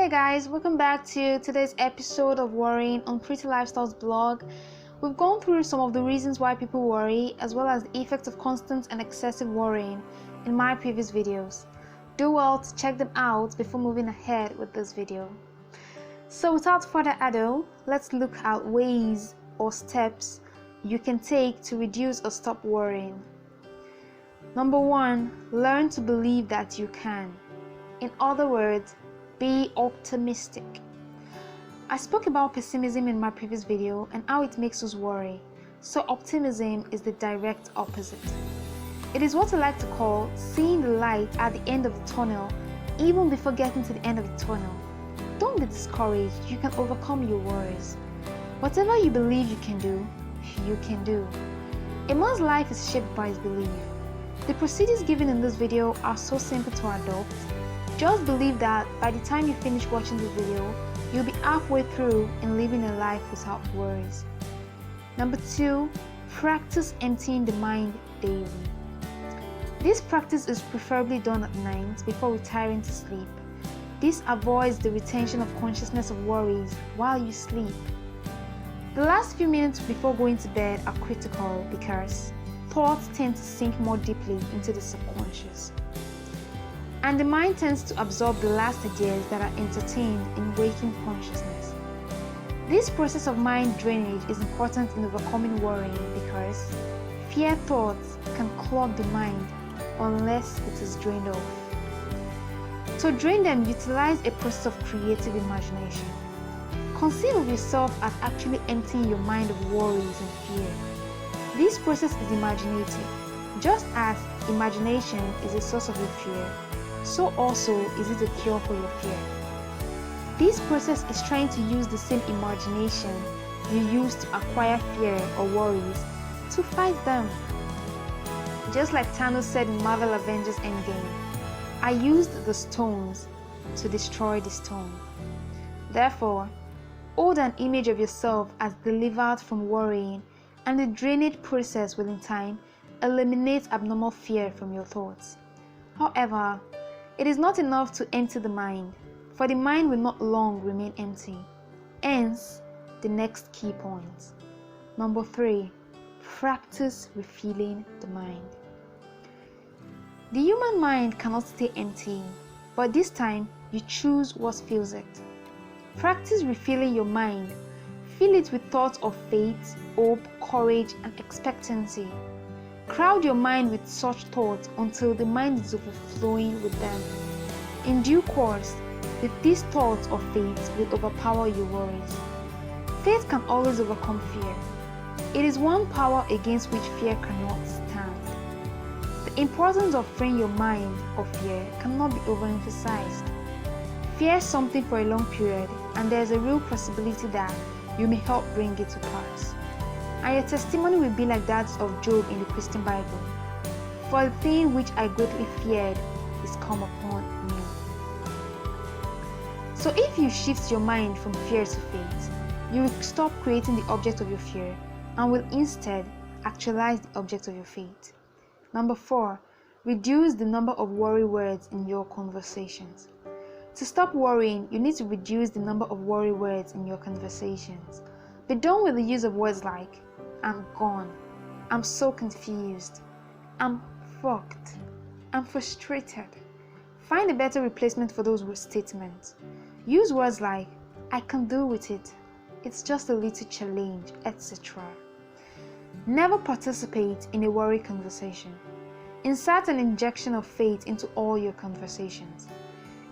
Hey guys, welcome back to today's episode of Worrying on Pretty Lifestyles blog. We've gone through some of the reasons why people worry, as well as the effects of constant and excessive worrying in my previous videos. Do well to check them out before moving ahead with this video. So without further ado, let's look at ways or steps you can take to reduce or stop worrying. Number 1, learn to believe that you can. In other words, be optimistic. I spoke about pessimism in my previous video and how it makes us worry. So optimism is the direct opposite. It is what I like to call seeing the light at the end of the tunnel, even before getting to the end of the tunnel. Don't be discouraged, you can overcome your worries. Whatever you believe you can do. A man's life is shaped by his belief. The procedures given in this video are so simple to adopt. Just believe that by the time you finish watching this video, you'll be halfway through and living a life without worries. Number 2, practice emptying the mind daily. This practice is preferably done at night before retiring to sleep. This avoids the retention of consciousness of worries while you sleep. The last few minutes before going to bed are critical because thoughts tend to sink more deeply into the subconscious, and the mind tends to absorb the last ideas that are entertained in waking consciousness. This process of mind drainage is important in overcoming worrying because fear thoughts can clog the mind unless it is drained off. To drain them, utilize a process of creative imagination. Conceive of yourself as actually emptying your mind of worries and fear. This process is imaginative. Just as imagination is a source of your fear, so also is it a cure for your fear. This process is trying to use the same imagination you use to acquire fear or worries to fight them. Just like Thanos said in Marvel Avengers Endgame, I used the stones to destroy the stone. Therefore, hold an image of yourself as delivered from worrying, and the drainage process will in time eliminate abnormal fear from your thoughts. However, it is not enough to empty the mind, for the mind will not long remain empty. Hence, the next key point. Number 3, practice refilling the mind. The human mind cannot stay empty, but this time you choose what fills it. Practice refilling your mind. Fill it with thoughts of faith, hope, courage, and expectancy. Crowd your mind with such thoughts until the mind is overflowing with them. In due course, these thoughts of faith will overpower your worries. Faith can always overcome fear. It is one power against which fear cannot stand. The importance of freeing your mind of fear cannot be overemphasized. Fear something for a long period, and there is a real possibility that you may help bring it to pass. And your testimony will be like that of Job in the Christian Bible. For the thing which I greatly feared is come upon me. So if you shift your mind from fear to faith, you will stop creating the object of your fear and will instead actualize the object of your faith. Number 4, reduce the number of worry words in your conversations. To stop worrying, you need to reduce the number of worry words in your conversations. Be done with the use of words like, I'm gone, I'm so confused, I'm fucked, I'm frustrated. Find a better replacement for those statements. Use words like, I can deal with it, it's just a little challenge, etc. Never participate in a worry conversation. Insert an injection of faith into all your conversations.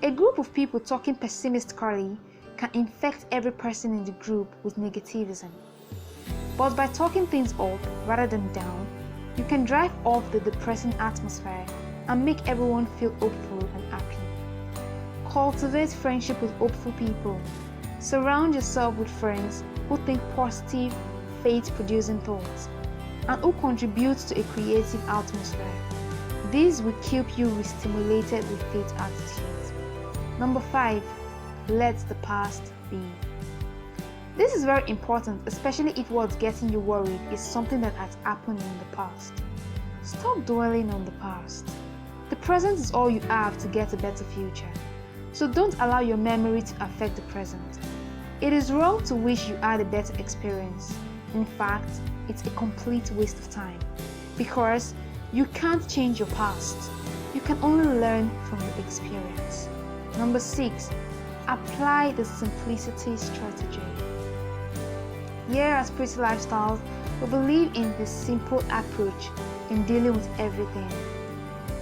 A group of people talking pessimistically can infect every person in the group with negativism. But by talking things up rather than down, you can drive off the depressing atmosphere and make everyone feel hopeful and happy. Cultivate friendship with hopeful people. Surround yourself with friends who think positive, faith-producing thoughts and who contribute to a creative atmosphere. This will keep you re-stimulated with faith attitudes. Number 5, let the past be. This is very important, especially if what's getting you worried is something that has happened in the past. Stop dwelling on the past. The present is all you have to get a better future. So don't allow your memory to affect the present. It is wrong to wish you had a better experience. In fact, it's a complete waste of time because you can't change your past. You can only learn from your experience. Number 6, apply the simplicity strategy. Here at Pretty Lifestyles, we believe in this simple approach in dealing with everything.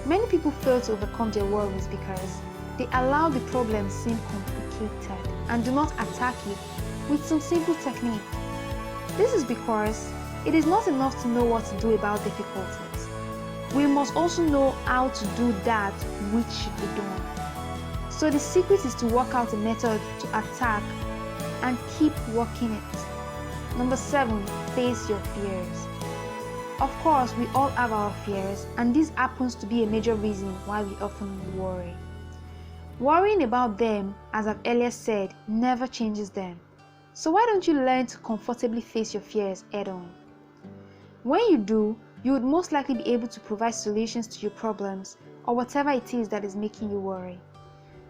Many people fail to overcome their worries because they allow the problem seem complicated and do not attack it with some simple technique. This is because it is not enough to know what to do about difficulties. We must also know how to do that which should be done. So the secret is to work out a method to attack and keep working it. Number 7, face your fears. Of course, we all have our fears, and this happens to be a major reason why we often worry. Worrying about them, as I've earlier said, never changes them. So why don't you learn to comfortably face your fears head on? When you do, you would most likely be able to provide solutions to your problems or whatever it is that is making you worry.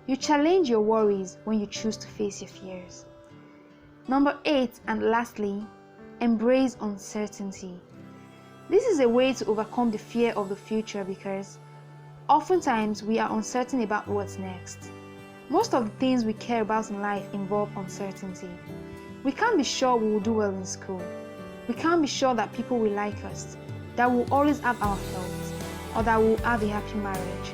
You challenge your worries when you choose to face your fears. Number 8, and lastly, embrace uncertainty. This is a way to overcome the fear of the future because oftentimes we are uncertain about what's next. Most of the things we care about in life involve uncertainty. We can't be sure we will do well in school. We can't be sure that people will like us, that we'll always have our health, or that we'll have a happy marriage.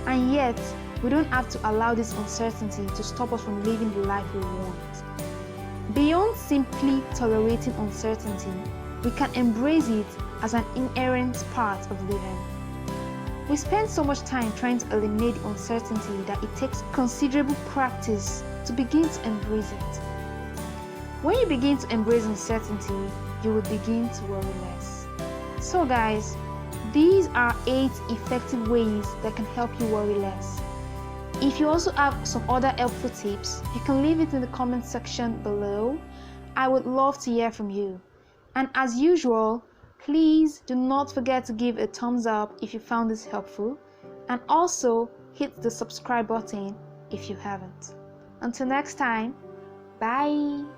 And yet, we don't have to allow this uncertainty to stop us from living the life we want. Beyond simply tolerating uncertainty, we can embrace it as an inherent part of living. We spend so much time trying to eliminate the uncertainty that it takes considerable practice to begin to embrace it. When you begin to embrace uncertainty, you will begin to worry less. So guys, these are 8 effective ways that can help you worry less. If you also have some other helpful tips, you can leave it in the comment section below. I would love to hear from you. And as usual, please do not forget to give a thumbs up if you found this helpful, and also hit the subscribe button if you haven't. Until next time, bye!